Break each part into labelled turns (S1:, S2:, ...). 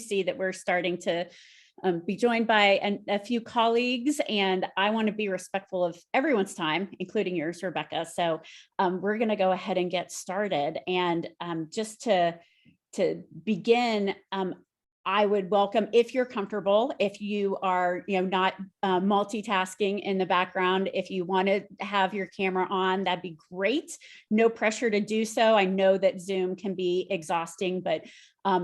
S1: see that we're starting to be joined by a few colleagues, and I want to be respectful of everyone's time, including yours, Rebecca. So we're going to go ahead and get started. And just to begin, I would welcome, if you're comfortable, if you are, not multitasking in the background, if you want to have your camera on, that'd be great. No pressure to do so. I know that Zoom can be exhausting, but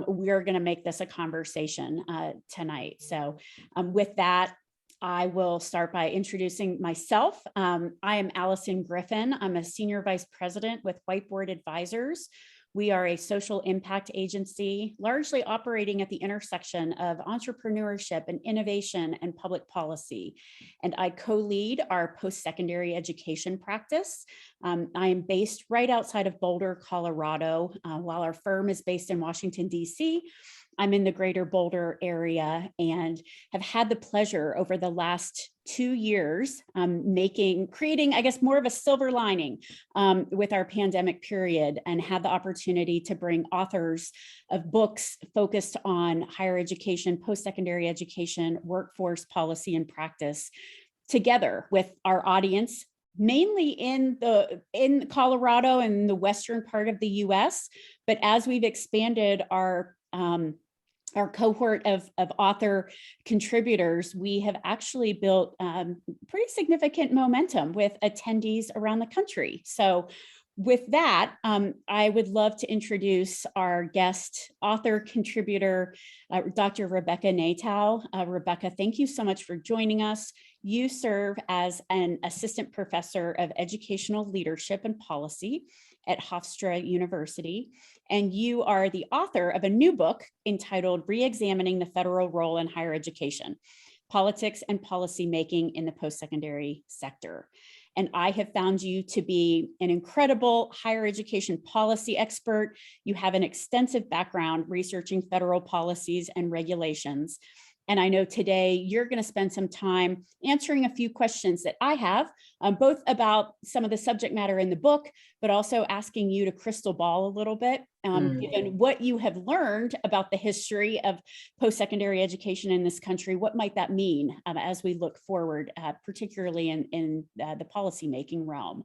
S1: we're going to make this a conversation tonight. So with that, I will start by introducing myself. I am Alison Griffin. I'm a Senior Vice President with Whiteboard Advisors. We are a social impact agency, largely operating at the intersection of entrepreneurship and innovation and public policy. And I co-lead our post-secondary education practice. I am based right outside of Boulder, Colorado, while our firm is based in Washington, D.C. I'm in the greater Boulder area and have had the pleasure over the last 2 years creating, I guess, more of a silver lining with our pandemic period, and had the opportunity to bring authors of books focused on higher education, post-secondary education, workforce policy and practice together with our audience, mainly in Colorado and the western part of the US. But as we've expanded our cohort of author contributors, we have actually built pretty significant momentum with attendees around the country. So with that, I would love to introduce our guest author contributor, Dr. Rebecca Natow. Rebecca, thank you so much for joining us. You serve as an assistant professor of educational leadership and policy at Hofstra University, and you are the author of a new book entitled Reexamining the Federal Role in Higher Education, Politics and Policymaking in the Post-Secondary Sector. And I have found you to be an incredible higher education policy expert. You have an extensive background researching federal policies and regulations. And I know today you're going to spend some time answering a few questions that I have, both about some of the subject matter in the book, but also asking you to crystal ball a little bit, given what you have learned about the history of post-secondary education in this country. What might that mean as we look forward, particularly in the policymaking realm?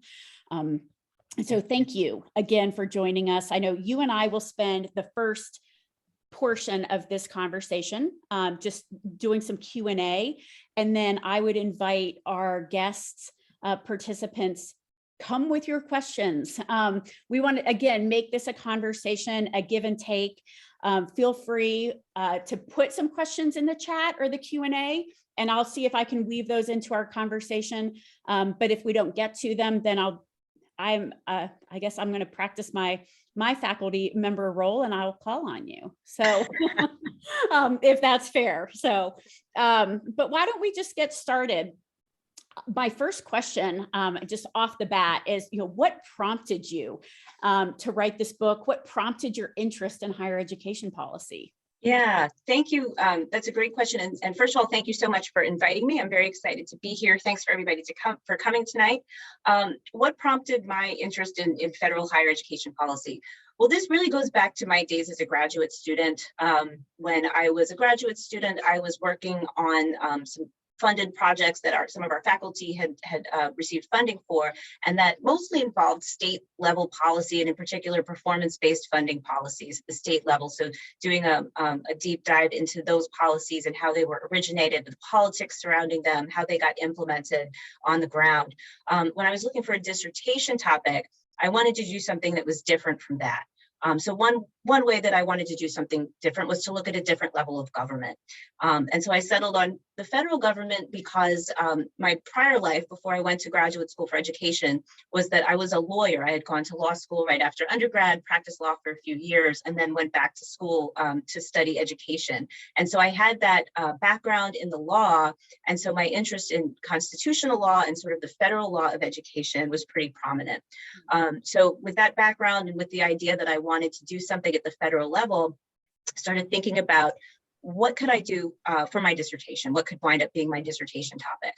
S1: So thank you again for joining us. I know you and I will spend the first portion of this conversation just doing some Q&A, and then I would invite our guests, participants, come with your questions. We want to, again, make this a conversation, a give and take. Feel free to put some questions in the chat or the Q&A, and I'll see if I can weave those into our conversation. But if we don't get to them, then I guess I'm going to practice my faculty member role, and I'll call on you. So if that's fair. So, but why don't we just get started? My first question, just off the bat, is, what prompted you to write this book? What prompted your interest in higher education policy?
S2: Yeah, thank you. That's a great question. And first of all, thank you so much for inviting me. I'm very excited to be here. Thanks for everybody for coming tonight. What prompted my interest in federal higher education policy? Well, this really goes back to my days as a graduate student. When I was a graduate student, I was working on some funded projects that some of our faculty had received funding for, and that mostly involved state level policy, and in particular performance-based funding policies at the state level. So doing a deep dive into those policies and how they were originated, the politics surrounding them, how they got implemented on the ground. When I was looking for a dissertation topic, I wanted to do something that was different from that. So one way that I wanted to do something different was to look at a different level of government. And so I settled on the federal government because my prior life, before I went to graduate school for education, was that I was a lawyer. I had gone to law school right after undergrad, practiced law for a few years, and then went back to school to study education. And so I had that background in the law. And so my interest in constitutional law and sort of the federal law of education was pretty prominent. So with that background and with the idea that I wanted to do something at the federal level, started thinking about what could I do for my dissertation? What could wind up being my dissertation topic?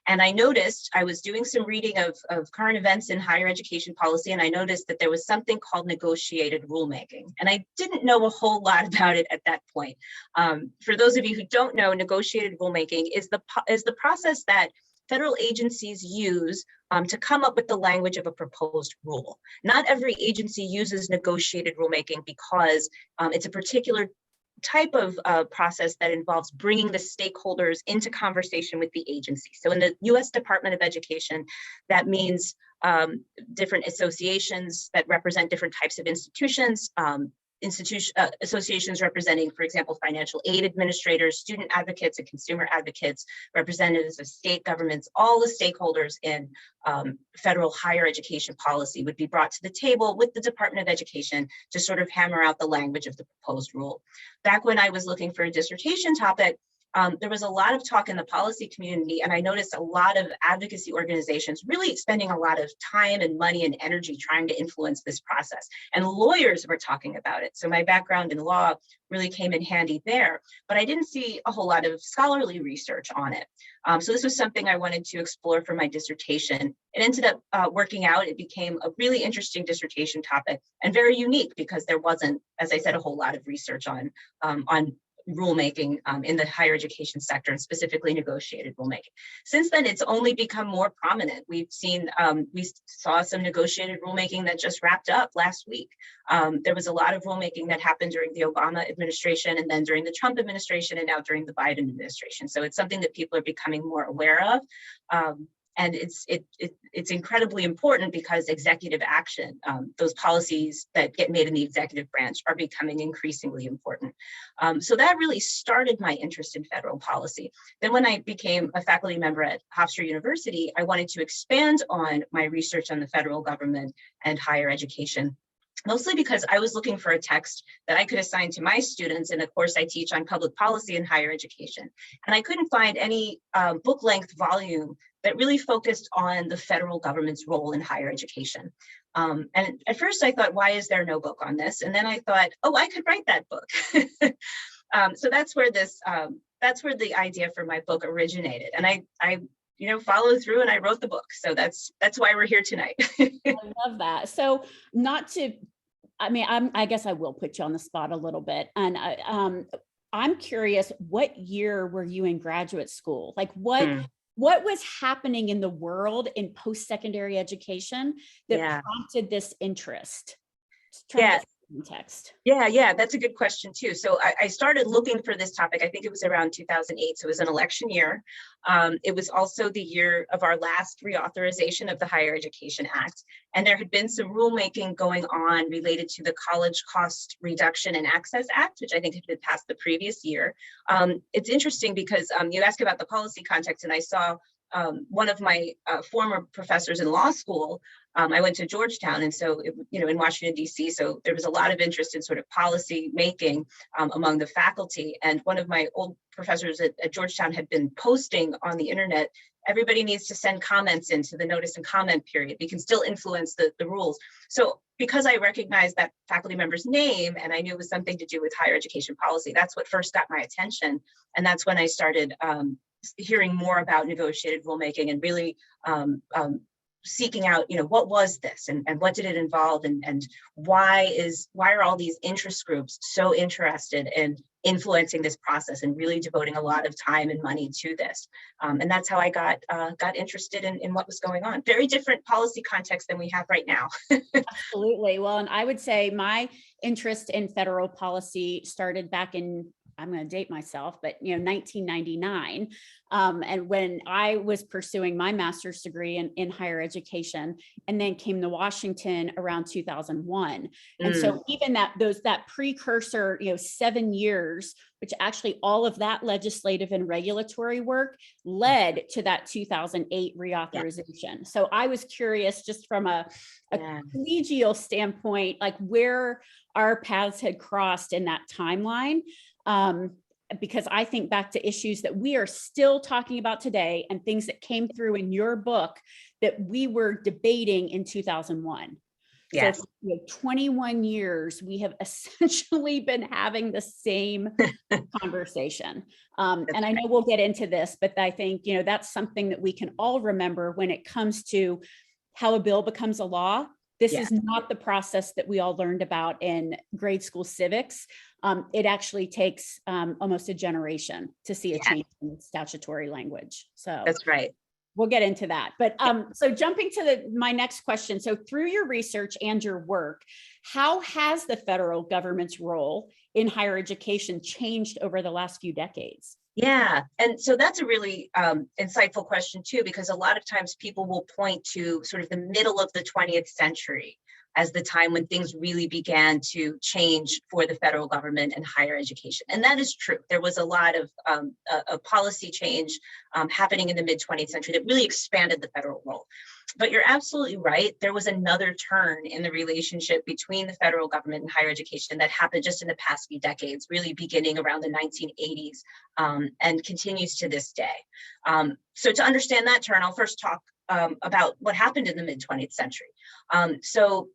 S2: And I noticed, I was doing some reading of current events in higher education policy, and I noticed that there was something called negotiated rulemaking. And I didn't know a whole lot about it at that point. For those of you who don't know, negotiated rulemaking is the process that federal agencies use to come up with the language of a proposed rule. Not every agency uses negotiated rulemaking because it's a particular type of process that involves bringing the stakeholders into conversation with the agency. So in the US Department of Education, that means different associations that represent different types of institutions, associations representing, for example, financial aid administrators, student advocates, and consumer advocates, representatives of state governments. All the stakeholders in federal higher education policy would be brought to the table with the Department of Education to sort of hammer out the language of the proposed rule. Back when I was looking for a dissertation topic, there was a lot of talk in the policy community, and I noticed a lot of advocacy organizations really spending a lot of time and money and energy trying to influence this process. And lawyers were talking about it. So my background in law really came in handy there, but I didn't see a whole lot of scholarly research on it. So this was something I wanted to explore for my dissertation. It ended up working out. It became a really interesting dissertation topic and very unique because there wasn't, as I said, a whole lot of research on rulemaking in the higher education sector, and specifically negotiated rulemaking. Since then, it's only become more prominent. We've seen, we saw some negotiated rulemaking that just wrapped up last week. There was a lot of rulemaking that happened during the Obama administration, and then during the Trump administration, and now during the Biden administration. So it's something that people are becoming more aware of. And it's incredibly important because executive action, those policies that get made in the executive branch, are becoming increasingly important. So that really started my interest in federal policy. Then when I became a faculty member at Hofstra University, I wanted to expand on my research on the federal government and higher education, mostly because I was looking for a text that I could assign to my students in a course I teach on public policy and higher education. And I couldn't find any book-length volume that really focused on the federal government's role in higher education. And at first I thought, why is there no book on this? And then I thought, oh, I could write that book. So that's where the idea for my book originated. And I followed through and I wrote the book. So that's why we're here tonight.
S1: I love that. So I guess I will put you on the spot a little bit. And I'm curious, what year were you in graduate school? Like what was happening in the world in post-secondary education that prompted this interest? Context.
S2: Yeah, that's a good question too. So I started looking for this topic, I think it was around 2008. So it was an election year. It was also the year of our last reauthorization of the Higher Education Act. And there had been some rulemaking going on related to the College Cost Reduction and Access Act, which I think had been passed the previous year. It's interesting because you asked about the policy context, and I saw one of my former professors in law school. I went to Georgetown, and so, in Washington, D.C., so there was a lot of interest in sort of policy making among the faculty. And one of my old professors at Georgetown had been posting on the internet, everybody needs to send comments into the notice and comment period. We can still influence the rules. So because I recognized that faculty member's name and I knew it was something to do with higher education policy, that's what first got my attention. And that's when I started hearing more about negotiated rulemaking and really seeking out, what was this and what did it involve, and why are all these interest groups so interested in influencing this process and really devoting a lot of time and money to this. And that's how I got interested in what was going on. Very different policy context than we have right now.
S1: Absolutely. Well, and I would say my interest in federal policy started back in, I'm going to date myself, but 1999. And when I was pursuing my master's degree in higher education, and then came to Washington around 2001. And so even that precursor, 7 years, which actually all of that legislative and regulatory work led to that 2008 reauthorization. Yeah. So I was curious, just from a collegial standpoint, like where our paths had crossed in that timeline. Because I think back to issues that we are still talking about today and things that came through in your book that we were debating in 2001. So for 21 years, we have essentially been having the same conversation. And I know we'll get into this, but I think, that's something that we can all remember when it comes to how a bill becomes a law. This is not the process that we all learned about in grade school civics. It actually takes almost a generation to see a change in statutory language. So
S2: that's right.
S1: We'll get into that. But so jumping to my next question. So through your research and your work, how has the federal government's role in higher education changed over the last few decades?
S2: Yeah, and so that's a really insightful question too, because a lot of times people will point to sort of the middle of the 20th century as the time when things really began to change for the federal government and higher education. And that is true. There was a lot of policy change happening in the mid 20th century that really expanded the federal role. But you're absolutely right. There was another turn in the relationship between the federal government and higher education that happened just in the past few decades, really beginning around the 1980s and continues to this day. So to understand that turn, I'll first talk about what happened in the mid 20th century. So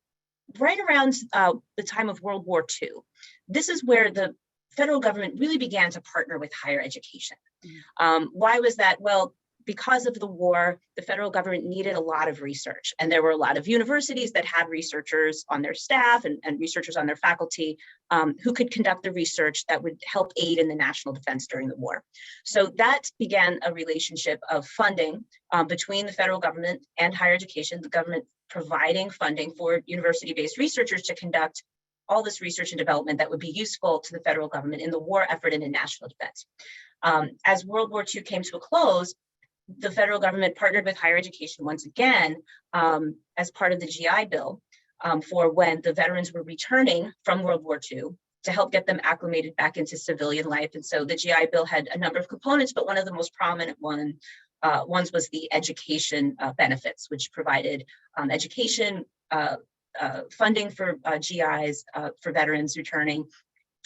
S2: right around the time of World War II, this is where the federal government really began to partner with higher education. Why was that? Well, because of the war, the federal government needed a lot of research, and there were a lot of universities that had researchers on their staff and researchers on their faculty who could conduct the research that would help aid in the national defense during the war. So that began a relationship of funding between the federal government and higher education, the government providing funding for university-based researchers to conduct all this research and development that would be useful to the federal government in the war effort and in national defense. As World War II came to a close, the federal government partnered with higher education once again as part of the GI Bill for when the veterans were returning from World War II to help get them acclimated back into civilian life. And so the GI Bill had a number of components, but one of the most prominent ones was the education benefits, which provided education funding for GIs for veterans returning.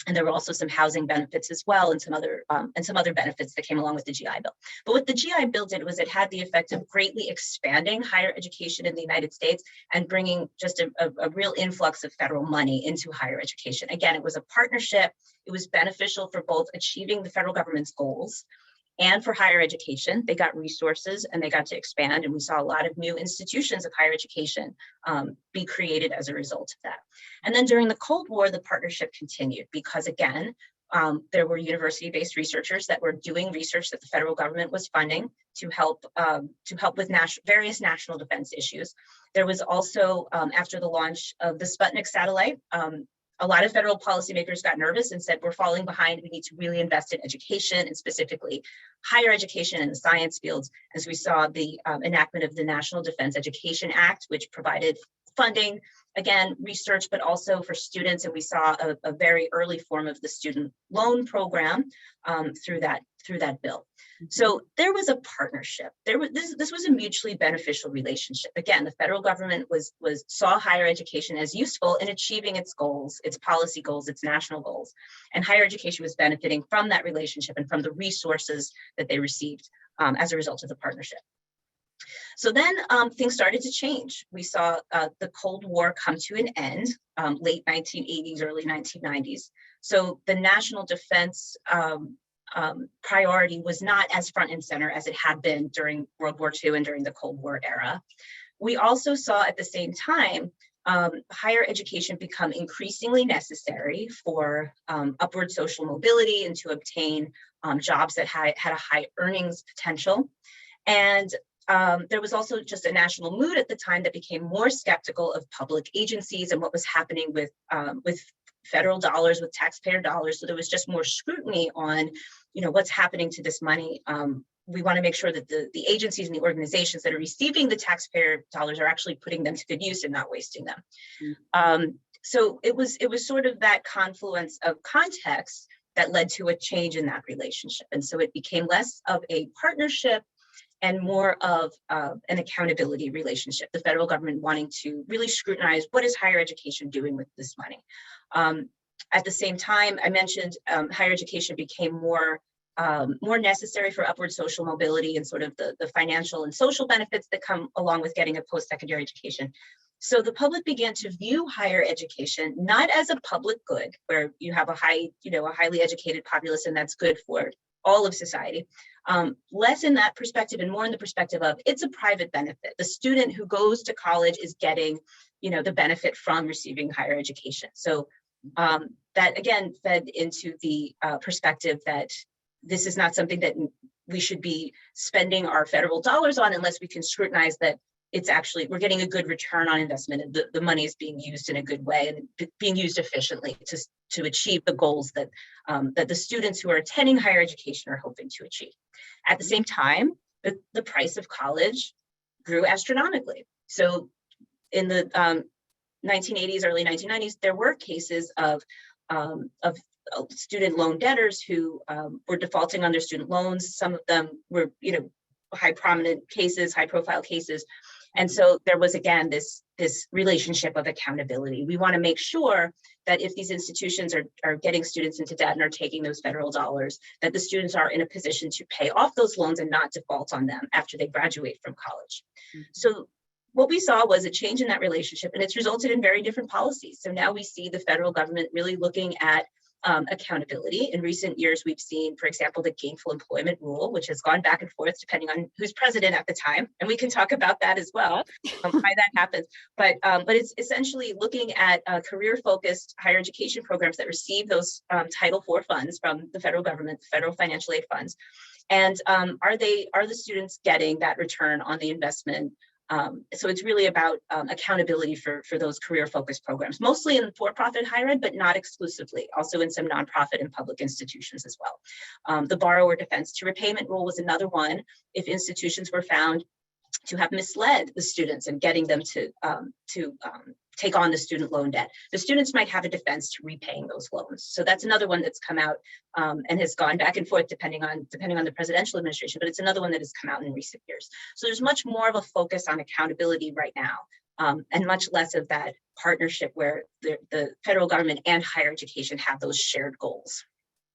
S2: And there were also some housing benefits as well, and some other benefits that came along with the GI Bill. But what the GI Bill did was it had the effect of greatly expanding higher education in the United States and bringing just a real influx of federal money into higher education. Again, it was a partnership. It was beneficial for both achieving the federal government's goals and for higher education. They got resources and they got to expand, and we saw a lot of new institutions of higher education be created as a result of that. And then during the Cold War, the partnership continued because, again, there were university-based researchers that were doing research that the federal government was funding to help with various national defense issues. There was also, after the launch of the Sputnik satellite, a lot of federal policymakers got nervous and said, we're falling behind. We need to really invest in education, and specifically higher education in the science fields, as we saw the enactment of the National Defense Education Act, which provided funding, again, research, but also for students. And we saw a very early form of the student loan program through that bill. So there was a partnership. This was a mutually beneficial relationship. Again, the federal government saw higher education as useful in achieving its goals, its policy goals, its national goals, and higher education was benefiting from that relationship and from the resources that they received as a result of the partnership. So then things started to change. We saw the Cold War come to an end, late 1980s, early 1990s. So the national defense priority was not as front and center as it had been during World War II and during the Cold War era. We also saw at the same time higher education become increasingly necessary for upward social mobility and to obtain jobs that had a high earnings potential. And there was also just a national mood at the time that became more skeptical of public agencies and what was happening with federal dollars, with taxpayer dollars. So there was just more scrutiny on, what's happening to this money. We want to make sure that the agencies and the organizations that are receiving the taxpayer dollars are actually putting them to good use and not wasting them. So it was sort of that confluence of context that led to a change in that relationship. And so it became less of a partnership and more of an accountability relationship, the federal government wanting to really scrutinize what is higher education doing with this money. At the same time, I mentioned higher education became more necessary for upward social mobility and sort of the financial and social benefits that come along with getting a post-secondary education. So the public began to view higher education not as a public good, where you have a highly educated populace, and that's good for all of society. Less in that perspective and more in the perspective of it's a private benefit. The student who goes to college is getting, the benefit from receiving higher education. So that again fed into the perspective that this is not something that we should be spending our federal dollars on unless we can scrutinize that it's actually, we're getting a good return on investment, and the money is being used in a good way and being used efficiently to achieve the goals that that the students who are attending higher education are hoping to achieve. At the same time, the price of college grew astronomically. So in the 1980s, early 1990s, there were cases of student loan debtors who were defaulting on their student loans. Some of them were, high profile cases. And so there was, again, this relationship of accountability. We want to make sure that if these institutions are getting students into debt and are taking those federal dollars, that the students are in a position to pay off those loans and not default on them after they graduate from college. Mm-hmm. So what we saw was a change in that relationship, and it's resulted in very different policies. So now we see the federal government really looking at accountability. In recent years, we've seen, for example, the gainful employment rule, which has gone back and forth depending on who's president at the time, and we can talk about that as well, why that happens. But it's essentially looking at career-focused higher education programs that receive those Title IV funds from the federal government, federal financial aid funds, and are the students getting that return on the investment? So it's really about accountability for those career-focused programs, mostly in for-profit higher ed, but not exclusively, also in some nonprofit and public institutions as well. The borrower defense to repayment rule was another one. If institutions were found to have misled the students and getting them to take on the student loan debt, the students might have a defense to repaying those loans. So that's another one that's come out and has gone back and forth depending on the presidential administration, but it's another one that has come out in recent years. So there's much more of a focus on accountability right now, and much less of that partnership where the federal government and higher education have those shared goals.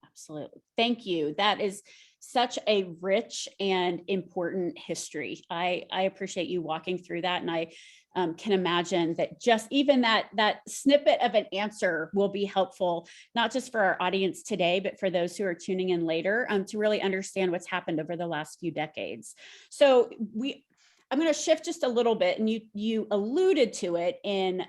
S1: Absolutely. Thank you. That is such a rich and important history. I appreciate you walking through that. And I can imagine that just even that snippet of an answer will be helpful, not just for our audience today, but for those who are tuning in later to really understand what's happened over the last few decades. So I'm going to shift just a little bit, and you alluded to it in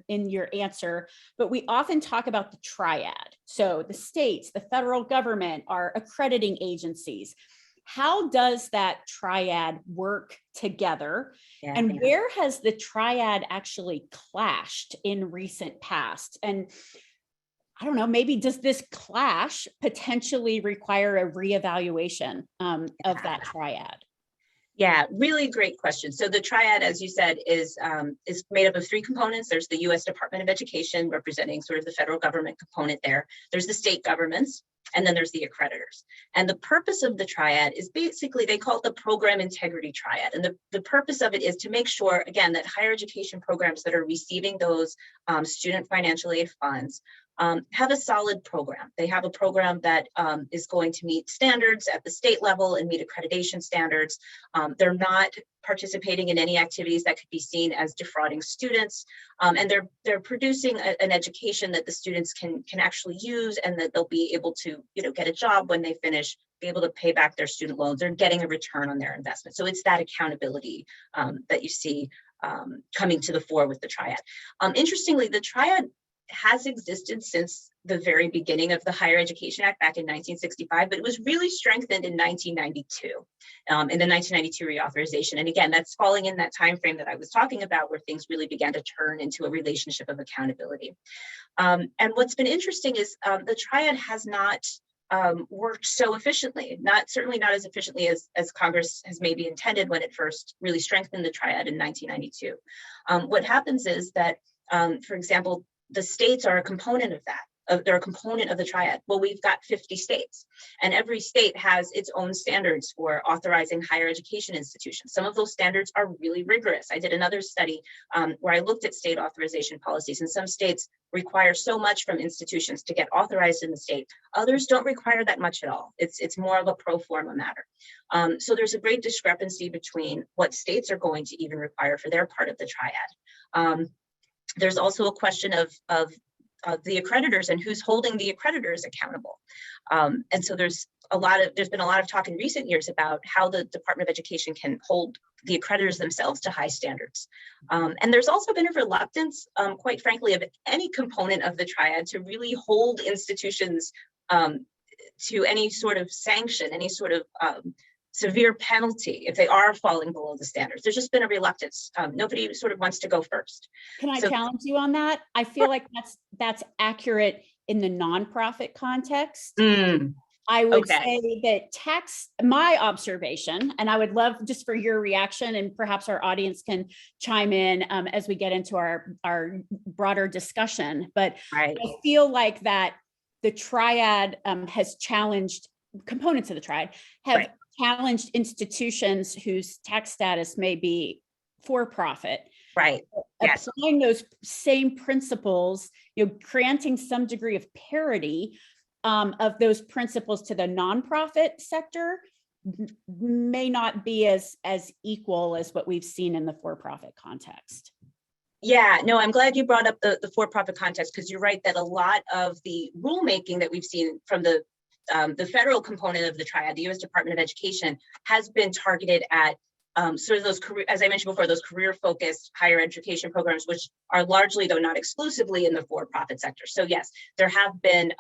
S1: your answer, but we often talk about the triad. So the states, the federal government, our accrediting agencies. How does that triad work together? And where has the triad actually clashed in recent past? And I don't know, maybe does this clash potentially require a reevaluation of that triad?
S2: Yeah, really great question. So the triad, as you said, is made up of three components. There's the U.S. Department of Education, representing sort of the federal government component there. There's the state governments, and then there's the accreditors. And the purpose of the triad is basically, they call it the program integrity triad. And the purpose of it is to make sure, again, that higher education programs that are receiving those student financial aid funds have a solid program. They have a program that is going to meet standards at the state level and meet accreditation standards. They're not participating in any activities that could be seen as defrauding students, and they're producing an education that the students can actually use, and that they'll be able to get a job when they finish, be able to pay back their student loans. They're getting a return on their investment. So it's that accountability that you see coming to the fore with the triad. Interestingly, the triad has existed since the very beginning of the Higher Education Act back in 1965, but it was really strengthened in 1992, in the 1992 reauthorization. And again, that's falling in that time frame that I was talking about, where things really began to turn into a relationship of accountability. And what's been interesting is the triad has not worked so efficiently, certainly not as efficiently as Congress has maybe intended when it first really strengthened the triad in 1992. What happens is that, for example, the states are a component of that. They're a component of the triad. Well, we've got 50 states, and every state has its own standards for authorizing higher education institutions. Some of those standards are really rigorous. I did another study where I looked at state authorization policies, and some states require so much from institutions to get authorized in the state. Others don't require that much at all. It's more of a pro forma matter. So there's a great discrepancy between what states are going to even require for their part of the triad. There's also a question of the accreditors and who's holding the accreditors accountable. And so there's been a lot of talk in recent years about how the Department of Education can hold the accreditors themselves to high standards. And there's also been a reluctance, quite frankly, of any component of the Triad to really hold institutions to any sort of sanction, any sort of severe penalty if they are falling below the standards. There's just been a reluctance. Nobody sort of wants to go first.
S1: Can I challenge you on that? I feel like that's accurate in the nonprofit context. I would say that my observation, and I would love just for your reaction, and perhaps our audience can chime in as we get into our broader discussion, but I feel like that the Triad has challenged, components of the Triad have challenged institutions whose tax status may be for-profit. Applying those same principles, granting some degree of parity of those principles to the nonprofit sector may not be as equal as what we've seen in the for-profit context.
S2: Yeah, no, I'm glad you brought up the for-profit context, because you're right that a lot of the rulemaking that we've seen from the federal component of the Triad, the U.S. Department of Education, has been targeted at sort of those career, as I mentioned before, those career-focused higher education programs, which are largely, though not exclusively, in the for-profit sector. So yes, there have been,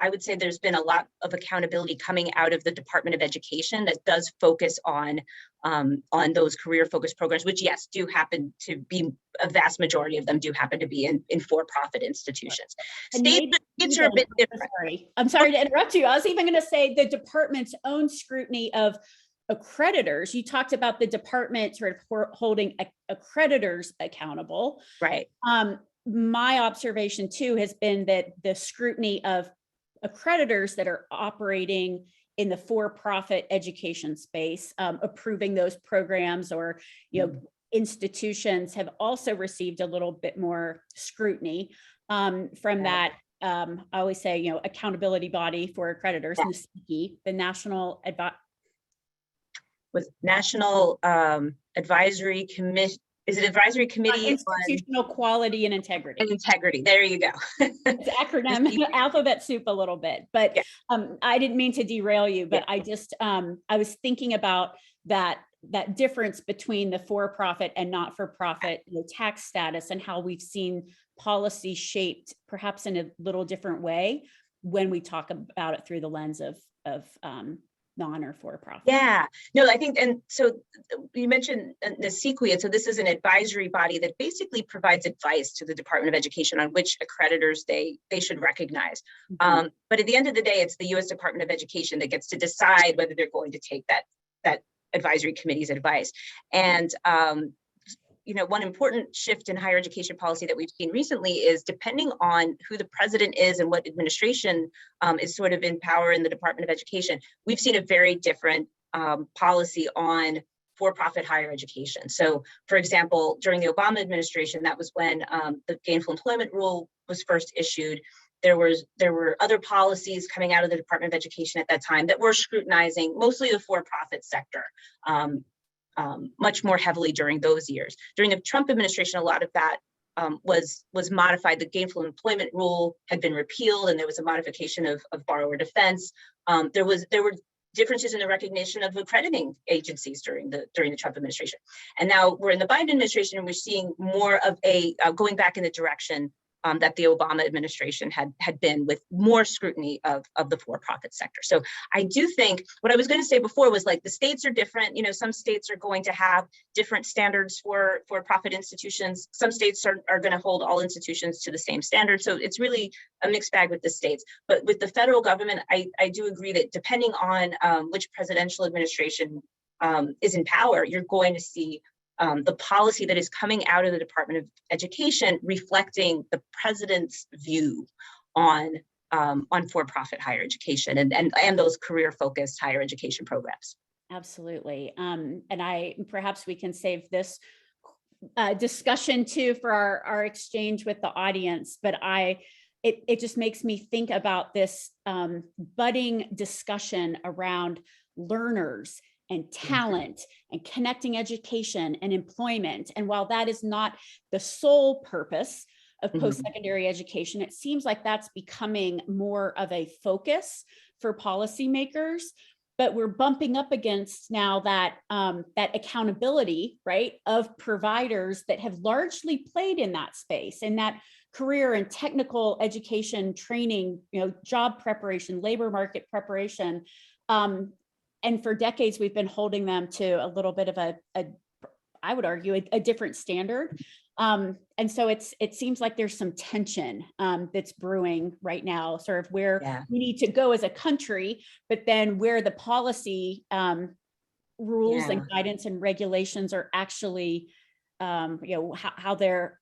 S2: I would say there's been a lot of accountability coming out of the Department of Education that does focus on those career-focused programs, which yes, do happen to be, a vast majority of them do happen to be in for-profit institutions. States are a bit different.
S1: I'm sorry to interrupt you. I was even going to say the department's own scrutiny of accreditors. You talked about the department sort of holding accreditors accountable. My observation too has been that the scrutiny of accreditors that are operating in the for-profit education space, approving those programs, or institutions have also received a little bit more scrutiny from that. I always say, accountability body for accreditors, the National
S2: Advisory Committee. Is it Advisory Committee
S1: Institutional Quality and Integrity?
S2: Integrity. There you go.
S1: It's acronym, alphabet soup a little bit, but I didn't mean to derail you, but I just, I was thinking about that difference between the for-profit and not-for-profit tax status, and how we've seen policy shaped perhaps in a little different way when we talk about it through the lens of non or for-profit.
S2: Yeah, no, I think, and so you mentioned the Sequia. So this is an advisory body that basically provides advice to the Department of Education on which accreditors they should recognize. But at the end of the day, it's the U.S. Department of Education that gets to decide whether they're going to take that advisory committee's advice. And one important shift in higher education policy that we've seen recently is, depending on who the president is and what administration is sort of in power in the Department of Education, we've seen a very different policy on for-profit higher education. So, for example, during the Obama administration, that was when the gainful employment rule was first issued. There were other policies coming out of the Department of Education at that time that were scrutinizing mostly the for-profit sector. Much more heavily during those years. During the Trump administration, a lot of that was modified. The gainful employment rule had been repealed, and there was a modification of borrower defense. There were differences in the recognition of accrediting agencies during the Trump administration. And now we're in the Biden administration, and we're seeing more of a going back in the direction that the Obama administration had been, with more scrutiny of the for-profit sector. So I do think what I was going to say before was, like, the states are different. Some states are going to have different standards for profit institutions. Some states are going to hold all institutions to the same standard. So it's really a mixed bag with the states. But with the federal government, I do agree that depending on which presidential administration is in power, you're going to see the policy that is coming out of the Department of Education reflecting the president's view on for-profit higher education and those career-focused higher education programs.
S1: Absolutely. And perhaps we can save this discussion too for our exchange with the audience, but it just makes me think about this budding discussion around learners and talent and connecting education and employment. And while that is not the sole purpose of post-secondary education, it seems like that's becoming more of a focus for policymakers. But we're bumping up against now that that accountability, right, of providers that have largely played in that space, in that career and technical education training, job preparation, labor market preparation. And for decades, we've been holding them to a little bit of I would argue, a different standard. And so it seems like there's some tension that's brewing right now, sort of where we need to go as a country, but then where the policy rules and guidance and regulations are actually, how they're,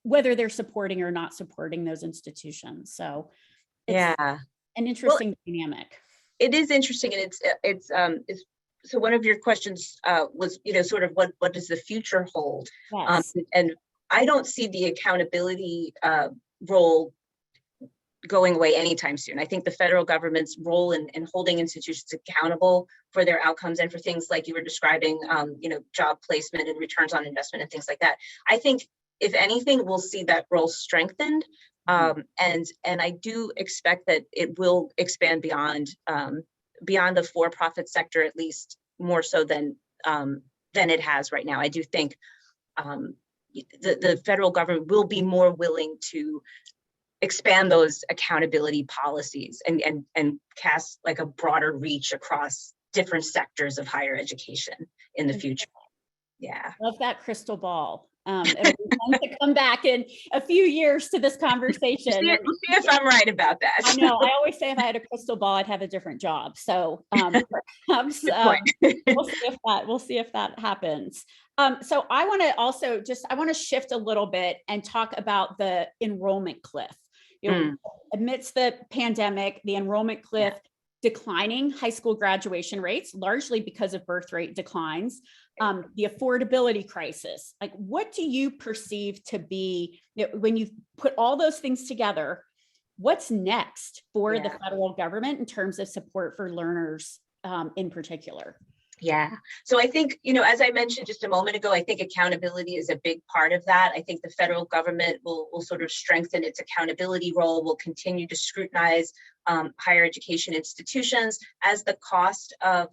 S1: whether they're supporting or not supporting those institutions. So it's an interesting dynamic.
S2: It is interesting, and it's so one of your questions was, sort of what does the future hold?
S1: Yes.
S2: And I don't see the accountability role going away anytime soon. I think the federal government's role in holding institutions accountable for their outcomes and for things like you were describing, job placement and returns on investment and things like that. I think if anything, we'll see that role strengthened. And I do expect that it will expand beyond the for-profit sector, at least more so than it has right now. I do think the federal government will be more willing to expand those accountability policies and cast like a broader reach across different sectors of higher education in the future. Yeah.
S1: Love that crystal ball. It'll be fun to come back in a few years to this conversation.
S2: We'll see if I'm right about that.
S1: I know. I always say if I had a crystal ball, I'd have a different job. So perhaps we'll see if that happens. So I want to also I want to shift a little bit and talk about the enrollment cliff. Amidst the pandemic, the enrollment cliff, declining high school graduation rates, largely because of birth rate declines. The affordability crisis, like what do you perceive to be, when you put all those things together, what's next for the federal government in terms of support for learners in particular?
S2: Yeah. So I think, as I mentioned just a moment ago, I think accountability is a big part of that. I think the federal government will sort of strengthen its accountability role, will continue to scrutinize higher education institutions as the cost of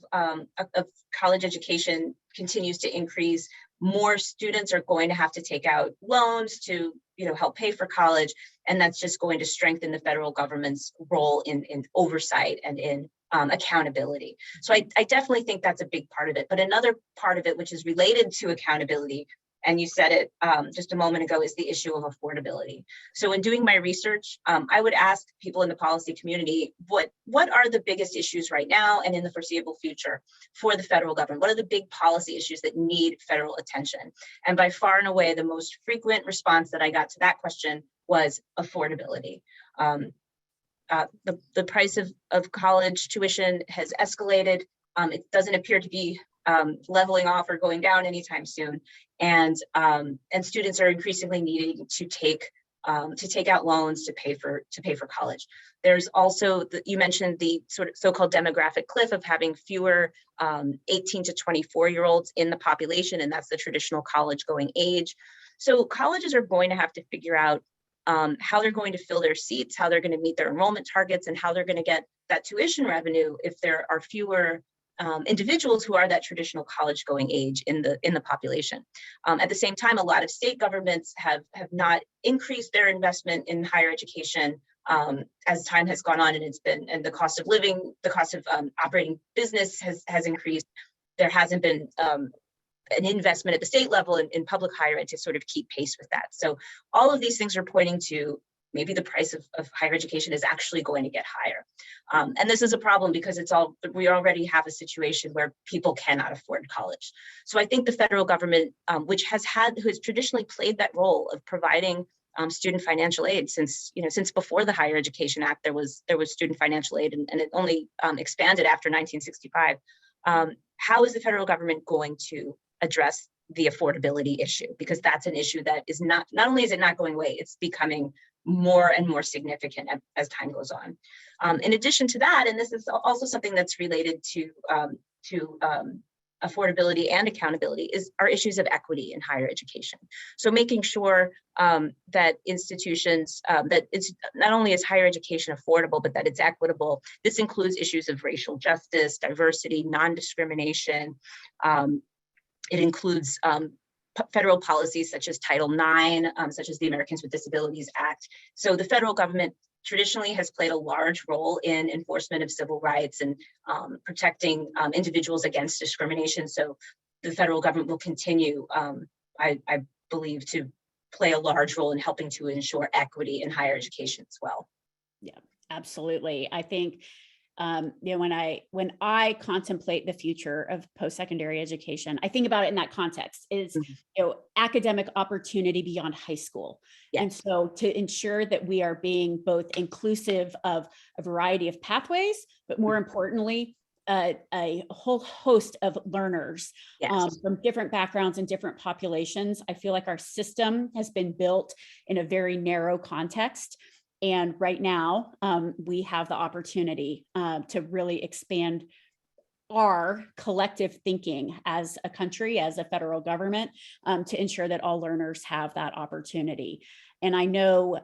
S2: college education continues to increase. More students are going to have to take out loans to, help pay for college. And that's just going to strengthen the federal government's role in oversight and in accountability. So I definitely think that's a big part of it. But another part of it, which is related to accountability, and you said it just a moment ago, is the issue of affordability. So in doing my research, I would ask people in the policy community, what are the biggest issues right now and in the foreseeable future for the federal government? What are the big policy issues that need federal attention? And by far and away, the most frequent response that I got to that question was affordability. The price of college tuition has escalated. It doesn't appear to be leveling off or going down anytime soon, and students are increasingly needing to take out loans to pay for college. There's also you mentioned the sort of so-called demographic cliff of having fewer 18 to 24-year-olds in the population, and that's the traditional college-going age. So colleges are going to have to figure out how they're going to fill their seats, how they're going to meet their enrollment targets, and how they're going to get that tuition revenue if there are fewer individuals who are that traditional college-going age in the population. At the same time, a lot of state governments have not increased their investment in higher education as time has gone on, and the cost of living, the cost of operating business has increased. There hasn't been an investment at the state level in public higher ed to sort of keep pace with that. So all of these things are pointing to maybe the price of higher education is actually going to get higher. And this is a problem because we already have a situation where people cannot afford college. So I think the federal government, who has traditionally played that role of providing student financial aid since before the Higher Education Act, there was student financial aid, and it only expanded after 1965. How is the federal government going to address the affordability issue? Because that's an issue that is not only is it not going away, it's becoming more and more significant as time goes on. In addition to that, and this is also something that's related to affordability and accountability are issues of equity in higher education. So making sure that institutions, that it's not only is higher education affordable, but that it's equitable. This includes issues of racial justice, diversity, non-discrimination. It includes federal policies such as Title IX, such as the Americans with Disabilities Act. So the federal government traditionally has played a large role in enforcement of civil rights and protecting individuals against discrimination. So the federal government will continue, I believe, to play a large role in helping to ensure equity in higher education as well.
S1: Yeah, absolutely. I think when I contemplate the future of post-secondary education, I think about it in that context is, academic opportunity beyond high school. Yes. And so to ensure that we are being both inclusive of a variety of pathways, but more importantly, a whole host of learners from different backgrounds and different populations. I feel like our system has been built in a very narrow context. And right now, we have the opportunity to really expand our collective thinking as a country, as a federal government, to ensure that all learners have that opportunity. And I know,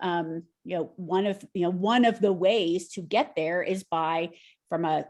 S1: one of the ways to get there is from a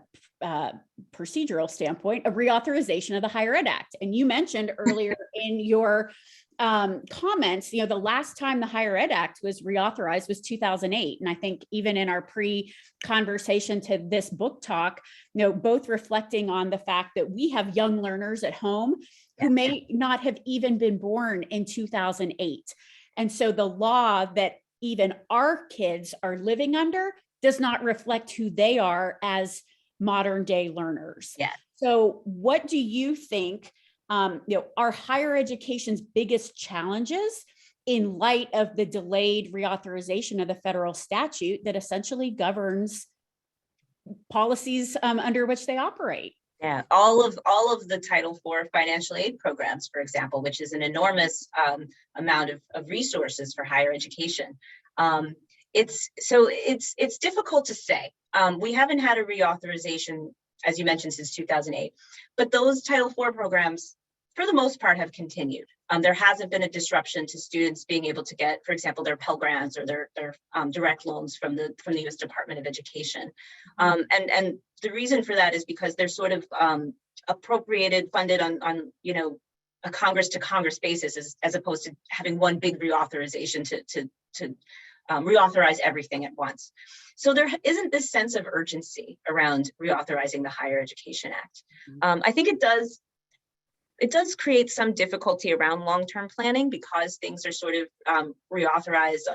S1: procedural standpoint, a reauthorization of the Higher Ed Act. And you mentioned earlier in your comments, the last time the Higher Ed Act was reauthorized was 2008. And I think even in our pre-conversation to this book talk, both reflecting on the fact that we have young learners at home who may not have even been born in 2008. And so the law that even our kids are living under does not reflect who they are as modern day learners. Yeah. So what do you think are higher education's biggest challenges in light of the delayed reauthorization of the federal statute that essentially governs policies under which they operate?
S2: Yeah, all of the Title IV financial aid programs, for example, which is an enormous amount of resources for higher education. It's difficult to say. We haven't had a reauthorization, as you mentioned, since 2008, but those Title IV programs, for the most part, have continued. There hasn't been a disruption to students being able to get, for example, their Pell Grants or their direct loans from the U.S. Department of Education. And the reason for that is because they're sort of appropriated, funded on a Congress to Congress basis, as opposed to having one big reauthorization to reauthorize everything at once. So there isn't this sense of urgency around reauthorizing the Higher Education Act. I think it does create some difficulty around long-term planning because things are sort of reauthorized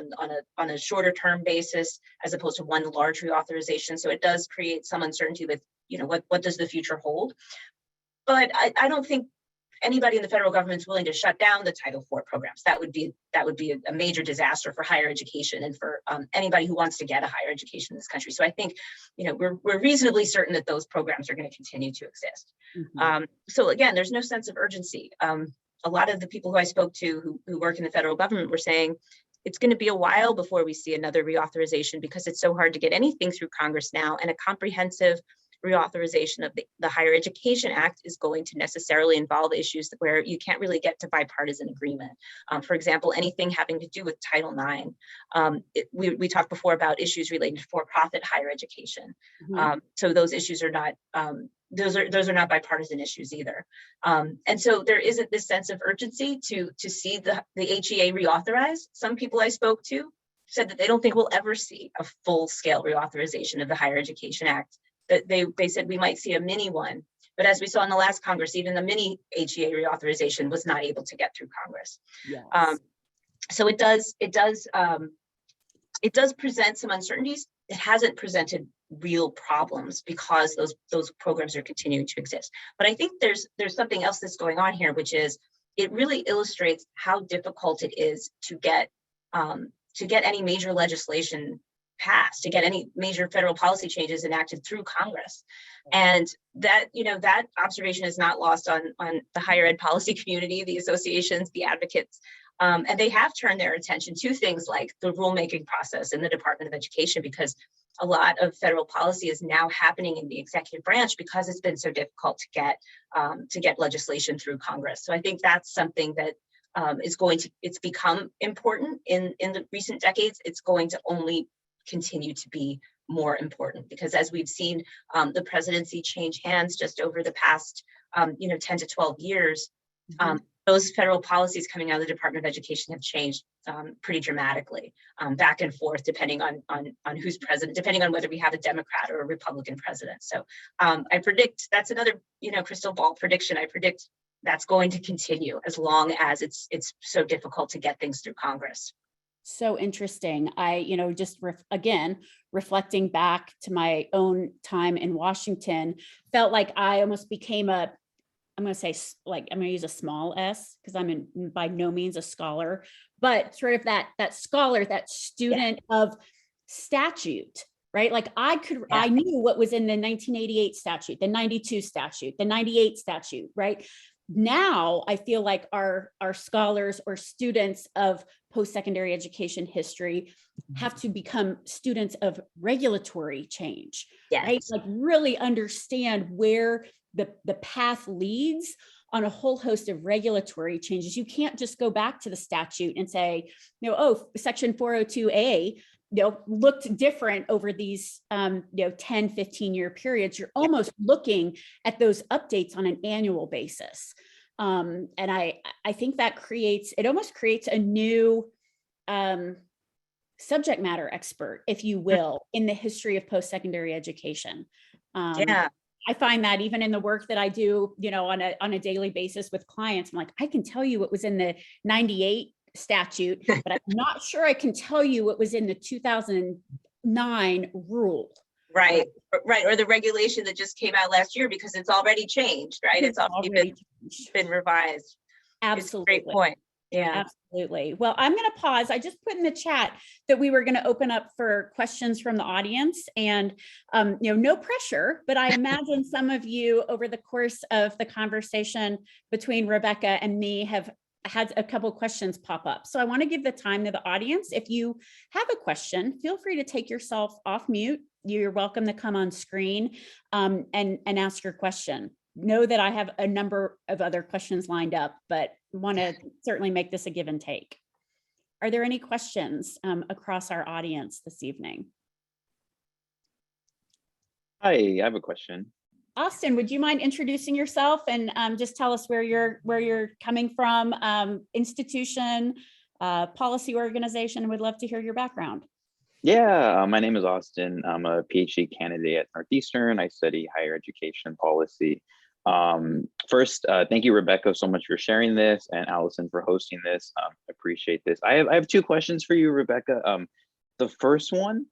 S2: on a shorter term basis as opposed to one large reauthorization. So it does create some uncertainty with, what does the future hold? But I don't think anybody in the federal government is willing to shut down the Title IV programs. That would be a major disaster for higher education and for anybody who wants to get a higher education in this country. So I think, we're reasonably certain that those programs are going to continue to exist. So again, there's no sense of urgency. A lot of the people who I spoke to who work in the federal government were saying it's going to be a while before we see another reauthorization because it's so hard to get anything through Congress now, and a comprehensive reauthorization of the Higher Education Act is going to necessarily involve issues where you can't really get to bipartisan agreement. For example, anything having to do with Title IX. We talked before about issues related to for-profit higher education. So those issues are not, those are not bipartisan issues either. And so there isn't this sense of urgency to see the HEA reauthorized. Some people I spoke to said that they don't think we'll ever see a full-scale reauthorization of the Higher Education Act. That they said we might see a mini one, but as we saw in the last Congress, even the mini HEA reauthorization was not able to get through Congress. Yes. So it does present some uncertainties. It hasn't presented real problems because those programs are continuing to exist. But I think there's something else that's going on here, which is it really illustrates how difficult it is to get any major legislation passed, to get any major federal policy changes enacted through Congress. And that, that observation is not lost on the higher ed policy community, the associations, the advocates. And they have turned their attention to things like the rulemaking process in the Department of Education, because a lot of federal policy is now happening in the executive branch because it's been so difficult to get legislation through Congress. So I think that's something that it's become important in the recent decades. It's going to only continue to be more important because as we've seen the presidency change hands just over the past 10 to 12 years, those federal policies coming out of the Department of Education have changed pretty dramatically, back and forth, depending on who's president, depending on whether we have a Democrat or a Republican president. So I predict that's another crystal ball prediction. I predict that's going to continue as long as it's so difficult to get things through Congress.
S1: So interesting. I, again, reflecting back to my own time in Washington, felt like I almost became I'm going to use a small s because I'm by no means a scholar, but sort of that scholar, that student of statute, right? Like I knew what was in the 1988 statute, the 92 statute, the 98 statute, right? Now I feel like our scholars or students of post-secondary education history have to become students of regulatory change, right? Like really understand where the path leads on a whole host of regulatory changes. You can't just go back to the statute and say, section 402A, looked different over these 10, 15-year periods. You're almost looking at those updates on an annual basis. And I think that almost creates a new subject matter expert, if you will, in the history of post-secondary education. I find that even in the work that I do, on a daily basis with clients, I'm like, I can tell you what was in the 98 statute, but I'm not sure I can tell you what was in the 2009 rule.
S2: Right. Or the regulation that just came out last year because it's already changed, right? It's already been revised.
S1: Absolutely.
S2: Great point. Yeah,
S1: absolutely. Well, I'm going to pause. I just put in the chat that we were going to open up for questions from the audience, and no pressure, but I imagine some of you over the course of the conversation between Rebecca and me have had a couple of questions pop up. So I want to give the time to the audience. If you have a question, feel free to take yourself off mute. You're welcome to come on screen and ask your question. Know that I have a number of other questions lined up, but want to certainly make this a give and take. Are there any questions across our audience this evening?
S3: Hi, I have a question.
S1: Austin, would you mind introducing yourself and just tell us where you're coming from, institution, policy organization? We'd love to hear your background.
S3: Yeah, my name is Austin. I'm a PhD candidate at Northeastern. I study higher education policy. First, thank you, Rebecca, so much for sharing this, and Alison for hosting this. Appreciate this. I have two questions for you, Rebecca. The first one,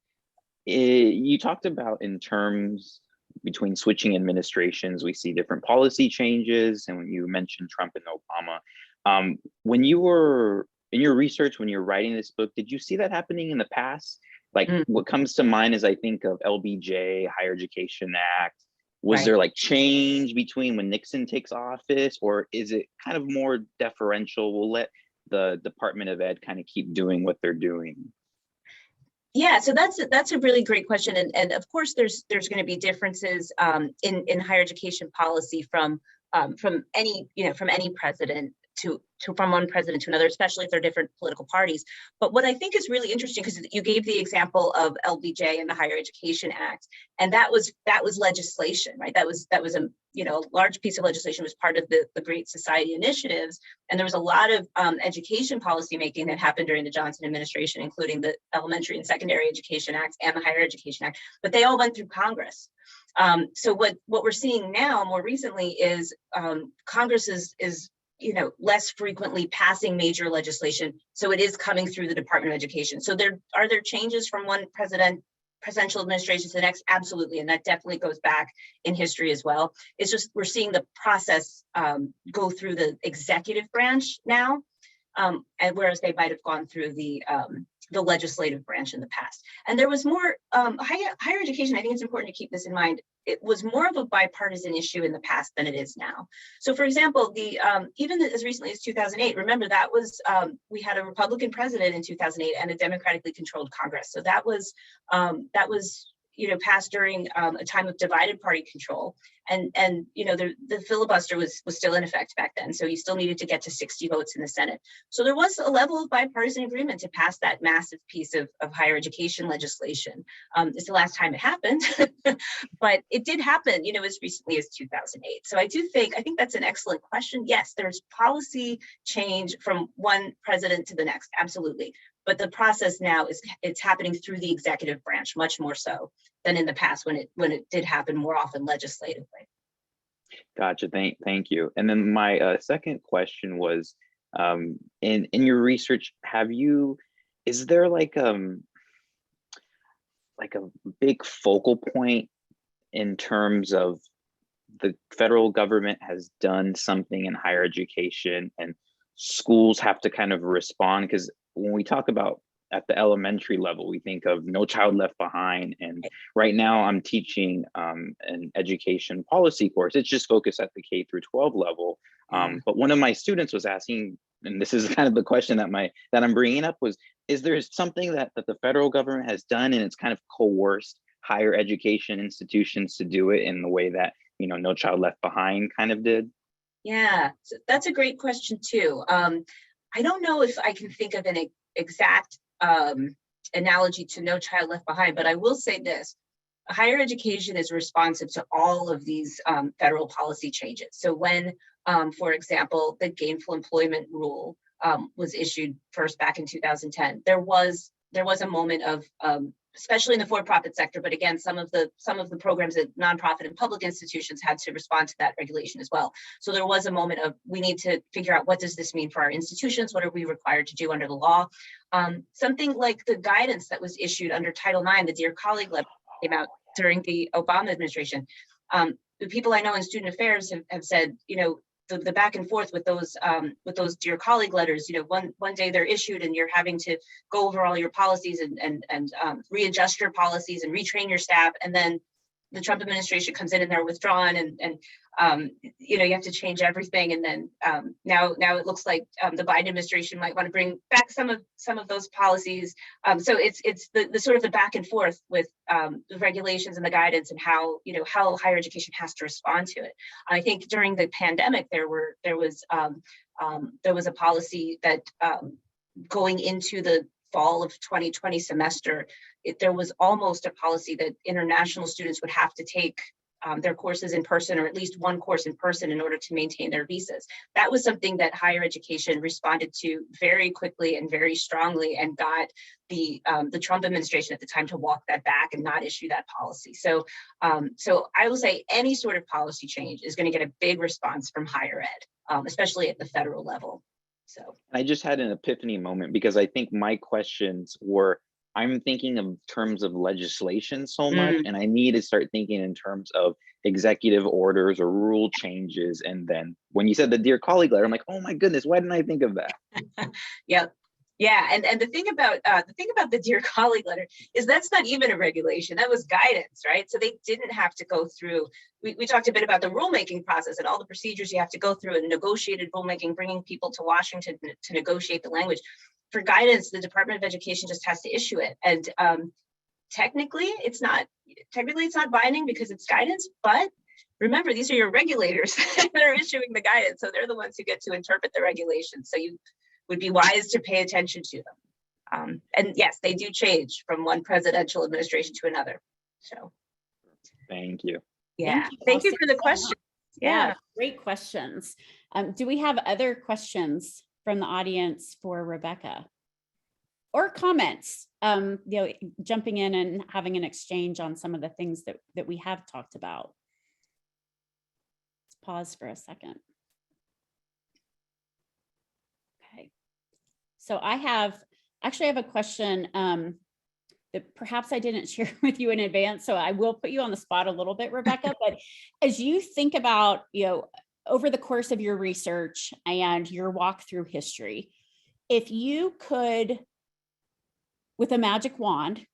S3: you talked about in terms between switching administrations, we see different policy changes, and when you mentioned Trump and Obama, when you were in your research, when you're writing this book, did you see that happening in the past? Like what comes to mind is I think of LBJ, Higher Education Act. Was there like change between when Nixon takes office, or is it kind of more deferential? We'll let the Department of Ed kind of keep doing what they're doing.
S2: Yeah, so that's a really great question, and of course there's going to be differences in higher education policy from any president from one president to another, especially if they're different political parties. But what I think is really interesting, because you gave the example of LBJ and the Higher Education Act, and that was legislation, right? That was a large piece of legislation, was part of the Great Society initiatives, and there was a lot of education policy making that happened during the Johnson administration, including the Elementary and Secondary Education Act and the Higher Education Act, but they all went through Congress. So what we're seeing now more recently is Congress is less frequently passing major legislation. So it is coming through the Department of Education. So are there changes from one presidential administration to the next? Absolutely. And that definitely goes back in history as well. It's just, we're seeing the process go through the executive branch now, and whereas they might have gone through the legislative branch in the past. And there was more higher education. I think it's important to keep this in mind. It was more of a bipartisan issue in the past than it is now. So, for example, even as recently as 2008, remember that was we had a Republican president in 2008 and a democratically controlled Congress. So that was passed during a time of divided party control, and the filibuster was still in effect back then, so you still needed to get to 60 votes in the Senate. So there was a level of bipartisan agreement to pass that massive piece of higher education legislation. It's the last time it happened, but it did happen, as recently as 2008. So I think that's an excellent question. Yes, there's policy change from one president to the next, absolutely. But the process now it's happening through the executive branch much more so than in the past when it did happen more often legislatively.
S3: Gotcha. Thank you. And then my second question was, in your research, is there like a big focal point in terms of the federal government has done something in higher education and schools have to kind of respond? Because when we talk about at the elementary level, we think of No Child Left Behind. And right now I'm teaching an education policy course. It's just focused at the K through 12 level. But one of my students was asking, and this is kind of the question that I'm bringing up, was, is there something that the federal government has done and it's kind of coerced higher education institutions to do it in the way that, No Child Left Behind kind of did?
S2: Yeah, so that's a great question too. I don't know if I can think of an exact analogy to No Child Left Behind, but I will say this: higher education is responsive to all of these federal policy changes. So when, for example, the gainful employment rule was issued first back in 2010, there was a moment of especially in the for-profit sector, but again, some of the programs at nonprofit and public institutions had to respond to that regulation as well. So there was a moment of, we need to figure out, what does this mean for our institutions? What are we required to do under the law? Something like the guidance that was issued under Title IX, the Dear Colleague letter came out during the Obama administration. The people I know in student affairs have said, the back and forth with those Dear Colleague letters, one day they're issued and you're having to go over all your policies and readjust your policies and retrain your staff, and then the Trump administration comes in and they're withdrawn, and you have to change everything. And then now it looks like the Biden administration might want to bring back some of those policies. So it's the sort of the back and forth with the regulations and the guidance and how higher education has to respond to it. I think during the pandemic there was a policy that going into the fall of 2020 semester, there was almost a policy that international students would have to take their courses in person, or at least one course in person, in order to maintain their visas. That was something that higher education responded to very quickly and very strongly, and got the Trump administration at the time to walk that back and not issue that policy. So I will say any sort of policy change is going to get a big response from higher ed, especially at the federal level. So
S3: I just had an epiphany moment, because I think my questions were, I'm thinking in terms of legislation so much, and I need to start thinking in terms of executive orders or rule changes. And then when you said the Dear Colleague letter, I'm like, oh my goodness, why didn't I think of that?
S2: Yep. Yeah, and the thing about the Dear Colleague letter is that's not even a regulation. That was guidance, right? So they didn't have to go through. We talked a bit about the rulemaking process and all the procedures you have to go through, and negotiated rulemaking, bringing people to Washington to negotiate the language. For guidance, the Department of Education just has to issue it, and technically it's not binding because it's guidance. But remember, these are your regulators that are issuing the guidance, so they're the ones who get to interpret the regulations. So you would be wise to pay attention to them. And yes, they do change from one presidential administration to another. So
S3: thank you.
S2: Yeah, thank you for the question.
S1: Yeah, great questions. Do we have other questions from the audience for Rebecca, or comments? Jumping in and having an exchange on some of the things that we have talked about. Let's pause for a second. Okay, so I have a question that perhaps I didn't share with you in advance, so I will put you on the spot a little bit, Rebecca. But as you think about, over the course of your research and your walk through history, if you could, with a magic wand,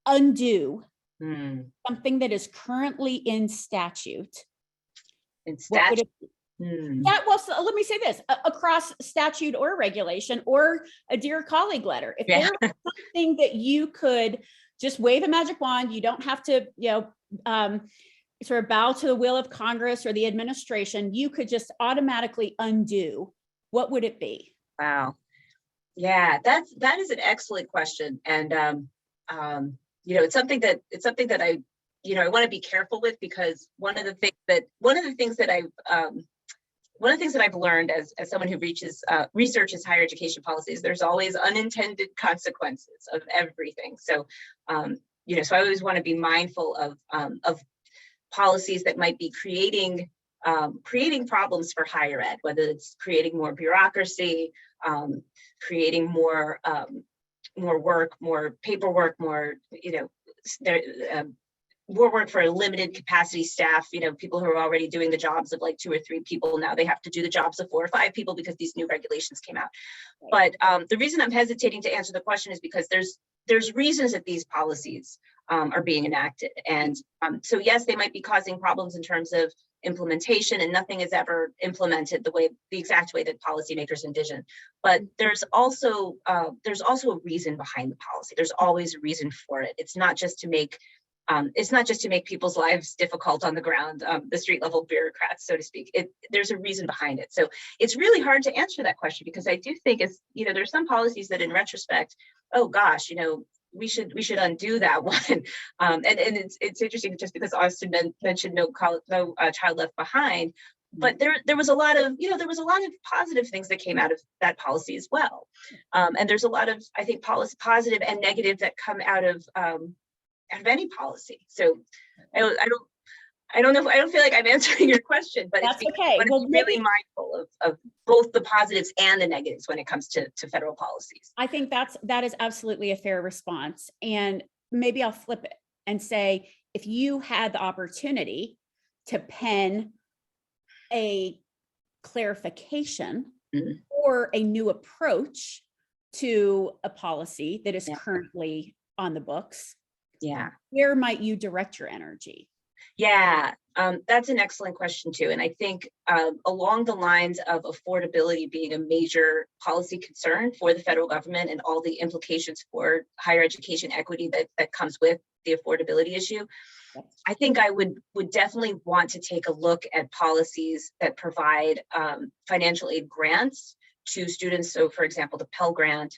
S1: undo something that is currently in statute, what would it be? Yeah, well, so let me say this, across statute or regulation or a Dear Colleague letter, if there was something that you could just wave a magic wand. You don't have to, sort of bow to the will of Congress or the administration. You could just automatically undo. What would it be?
S2: Wow. Yeah, that is an excellent question. And, it's something that I want to be careful with, because one of the things that I've learned as someone who researches higher education policies, there's always unintended consequences of everything. So, so I always want to be mindful of policies that might be creating problems for higher ed, whether it's creating more bureaucracy, creating more work, more paperwork, more work for a limited capacity staff, people who are already doing the jobs of like 2 or 3 people. Now they have to do the jobs of 4 or 5 people because these new regulations came out. But the reason I'm hesitating to answer the question is because there's reasons that these policies are being enacted. And so yes, they might be causing problems in terms of implementation, and nothing is ever implemented the exact way that policymakers envision. But there's also a reason behind the policy. There's always a reason for it. It's not just to make people's lives difficult on the ground, the street level bureaucrats, so to speak. There's a reason behind it. So it's really hard to answer that question, because I do think there's some policies that in retrospect, oh gosh, we should undo that one. And it's interesting just because Austin mentioned no child left behind, but there was a lot of positive things that came out of that policy as well. And there's a lot of, I think, positive and negative that come out of any policy. So I don't feel like I'm answering your question, but
S1: that's
S2: it's
S1: okay.
S2: Well, really mindful of both the positives and the negatives when it comes to federal policies.
S1: I think that is absolutely a fair response. And maybe I'll flip it and say, if you had the opportunity to pen a clarification or a new approach to a policy that is currently on the books, where might you direct your energy?
S2: Yeah, that's an excellent question too. And I think along the lines of affordability being a major policy concern for the federal government and all the implications for higher education equity that comes with the affordability issue, I think I would definitely want to take a look at policies that provide financial aid grants to students. So for example, the Pell Grant.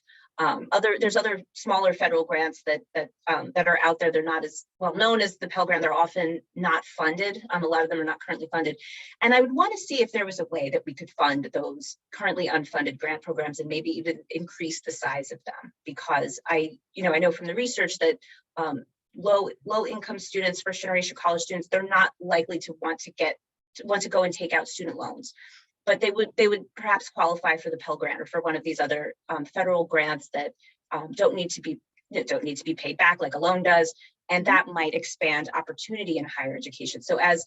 S2: There's other smaller federal grants that are out there. They're not as well known as the Pell Grant. They're often not funded. A lot of them are not currently funded. And I would want to see if there was a way that we could fund those currently unfunded grant programs and maybe even increase the size of them. Because I know from the research that low income students, first generation college students, they're not likely to want to go and take out student loans. But they would perhaps qualify for the Pell Grant or for one of these other federal grants that don't need to be paid back like a loan does, and that might expand opportunity in higher education. So as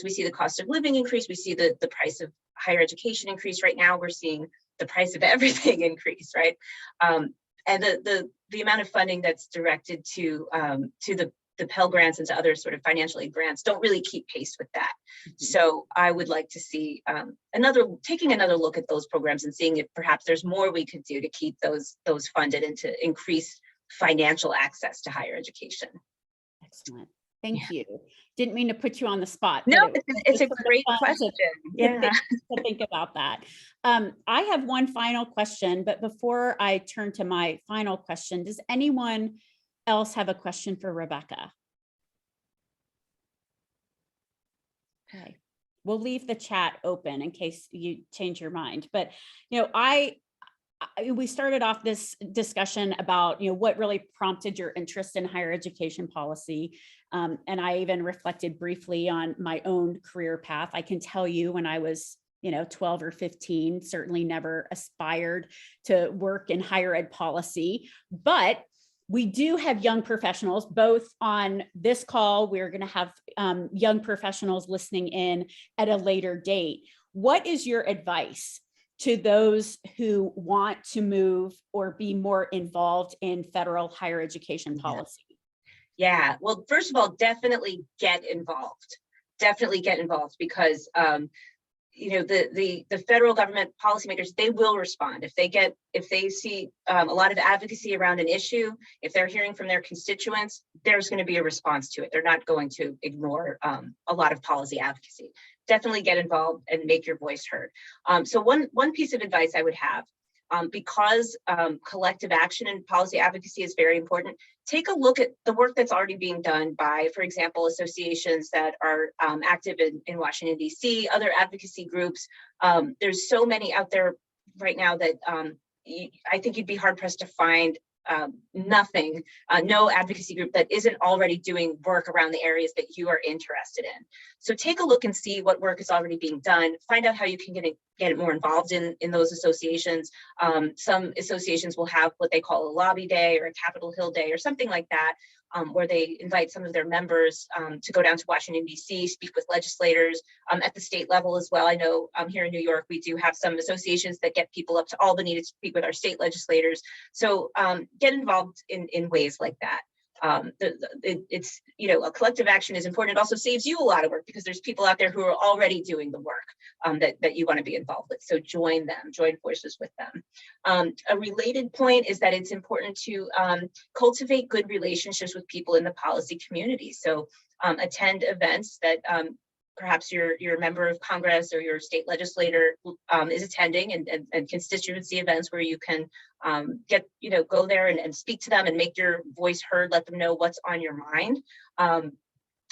S2: we see the cost of living increase, we see the price of higher education increase. Right now, we're seeing the price of everything increase, right? And the amount of funding that's directed to the Pell Grants and to other sort of financial aid grants don't really keep pace with that. So I would like to see taking another look at those programs and seeing if perhaps there's more we could do to keep those funded and to increase financial access to higher education.
S1: Excellent. Thank you. Didn't mean to put you on the spot.
S2: No, it's a great question.
S1: To think about that. I have one final question, but before I turn to my final question, does anyone else have a question for Rebecca? Okay, we'll leave the chat open in case you change your mind. But we started off this discussion about what really prompted your interest in higher education policy, and I even reflected briefly on my own career path. I can tell you when I was 12 or 15, certainly never aspired to work in higher ed policy, but we do have young professionals, both on this call. We're going to have young professionals listening in at a later date. What is your advice to those who want to move or be more involved in federal higher education policy?
S2: Yeah, well, first of all, definitely get involved. Definitely get involved because the federal government policymakers, they will respond if they see a lot of advocacy around an issue. If they're hearing from their constituents, there's going to be a response to it. They're not going to ignore a lot of policy advocacy. Definitely get involved and make your voice heard. So one piece of advice I would have, because collective action and policy advocacy is very important, take a look at the work that's already being done by, for example, associations that are active in Washington, D.C., other advocacy groups. There's so many out there right now that I think you'd be hard pressed to find no advocacy group that isn't already doing work around the areas that you are interested in. So take a look and see what work is already being done. Find out how you can get more involved in those associations. Some associations will have what they call a lobby day or a Capitol Hill day or something like that, where they invite some of their members to go down to Washington, D.C., speak with legislators at the state level as well. I know here in New York, we do have some associations that get people up to Albany to speak with our state legislators. So get involved in ways like that. It's, a collective action is important. It also saves you a lot of work because there's people out there who are already doing the work that you want to be involved with. So join forces with them. A related point is that it's important to cultivate good relationships with people in the policy community. So attend events that perhaps your member of Congress or your state legislator is attending, and constituency events where you can go there and speak to them and make your voice heard, let them know what's on your mind.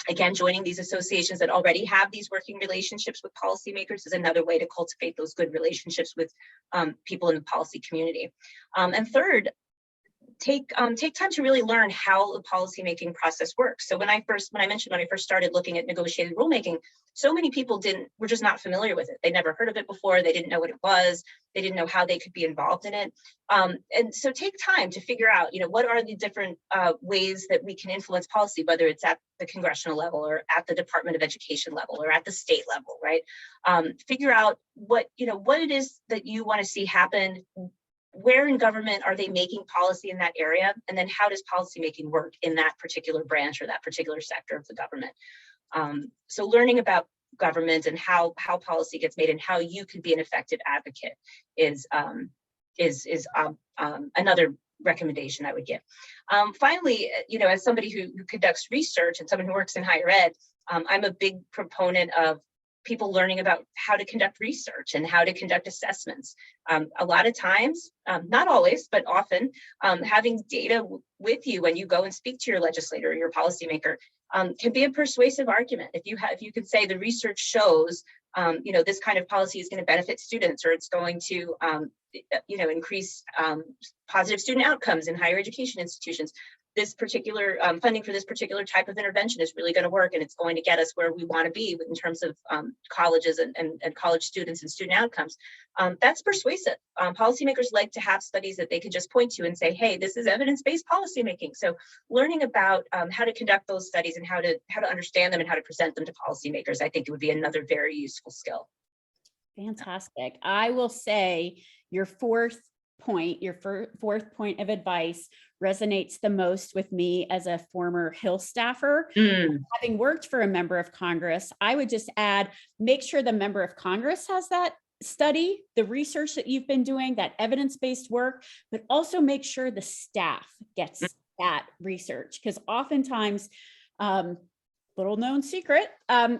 S2: Again, joining these associations that already have these working relationships with policymakers is another way to cultivate those good relationships with people in the policy community. And third, take time to really learn how the policymaking process works. So when I first started looking at negotiated rulemaking, so many people were just not familiar with it. They never heard of it before. They didn't know what it was. They didn't know how they could be involved in it. And so take time to figure out, what are the different ways that we can influence policy, whether it's at the congressional level or at the Department of Education level or at the state level, right? Figure out what it is that you want to see happen. Where in government are they making policy in that area? And then how does policymaking work in that particular branch or that particular sector of the government? So learning about government and how policy gets made and how you can be an effective advocate is another recommendation I would give. Finally, as somebody who conducts research and someone who works in higher ed, I'm a big proponent of people learning about how to conduct research and how to conduct assessments. A lot of times, not always, but often, having data with you when you go and speak to your legislator or your policymaker can be a persuasive argument. If you could say the research shows, this kind of policy is going to benefit students, or it's going to, increase positive student outcomes in higher education institutions. This particular funding for this particular type of intervention is really going to work, and it's going to get us where we want to be in terms of colleges and college students and student outcomes. That's persuasive. Policymakers like to have studies that they can just point to and say, hey, this is evidence-based policymaking. So learning about how to conduct those studies and how to understand them and how to present them to policymakers, I think it would be another very useful skill.
S1: Fantastic. I will say your fourth point of advice resonates the most with me as a former Hill staffer. Having worked for a member of Congress, I would just add, make sure the member of Congress has that study, the research that you've been doing, that evidence-based work, but also make sure the staff gets that research, because oftentimes, little known secret, I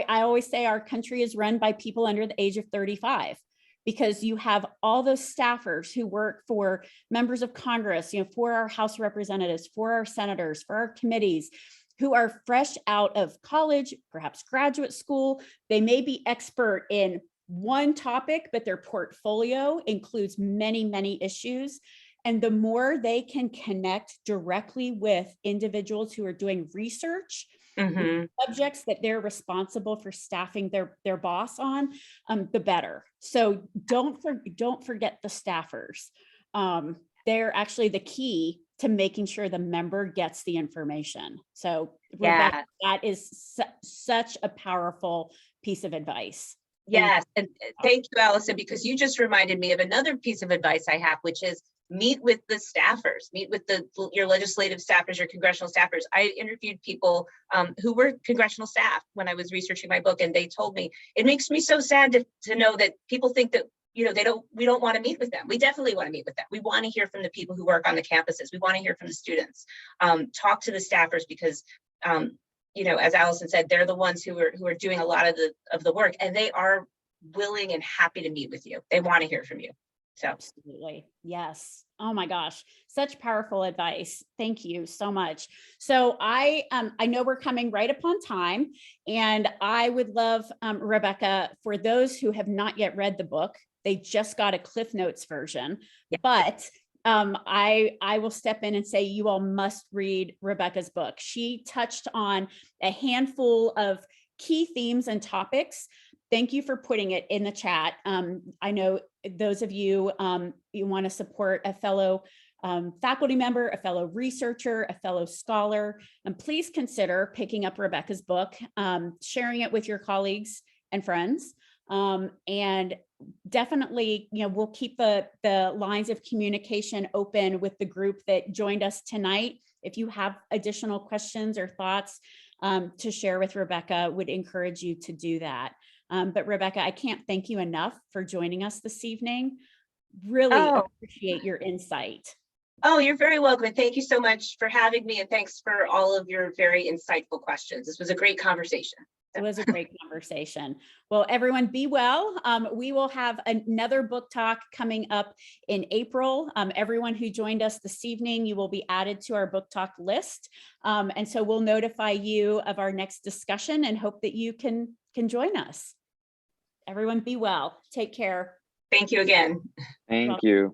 S1: always say our country is run by people under the age of 35. Because you have all those staffers who work for members of Congress, for our House representatives, for our senators, for our committees, who are fresh out of college, perhaps graduate school. They may be expert in one topic, but their portfolio includes many, many issues. And the more they can connect directly with individuals who are doing research, subjects that they're responsible for staffing their boss on, the better. So don't forget the staffers. They're actually the key to making sure the member gets the information. So Rebecca, that is such a powerful piece of advice.
S2: Yes, and thank you, Alison, because you just reminded me of another piece of advice I have, which is meet with the staffers, meet with your legislative staffers, your congressional staffers. I interviewed people who were congressional staff when I was researching my book, and they told me, it makes me so sad to know that people think that, we don't want to meet with them. We definitely want to meet with them. We want to hear from the people who work on the campuses. We want to hear from the students. Talk to the staffers, because as Alison said, they're the ones who are doing a lot of the work, and they are willing and happy to meet with you. They want to hear from you. So
S1: absolutely. Yes. Oh my gosh. Such powerful advice. Thank you so much. So I know we're coming right upon time, and I would love, Rebecca, for those who have not yet read the book, they just got a Cliff Notes version, but I will step in and say you all must read Rebecca's book. She touched on a handful of key themes and topics. Thank you for putting it in the chat. I know those of you, you want to support a fellow faculty member, a fellow researcher, a fellow scholar, and please consider picking up Rebecca's book, sharing it with your colleagues and friends. And definitely, we'll keep the lines of communication open with the group that joined us tonight. If you have additional questions or thoughts to share with Rebecca, would encourage you to do that. But Rebecca, I can't thank you enough for joining us this evening. Really appreciate your insight.
S2: Oh, you're very welcome. And thank you so much for having me. And thanks for all of your very insightful questions. This was a great conversation.
S1: It was a great conversation. Well, everyone be well. We will have another book talk coming up in April. Everyone who joined us this evening, you will be added to our book talk list. And so we'll notify you of our next discussion and hope that you can join us. Everyone be well. Take care.
S2: Thank you again.
S3: Thank you.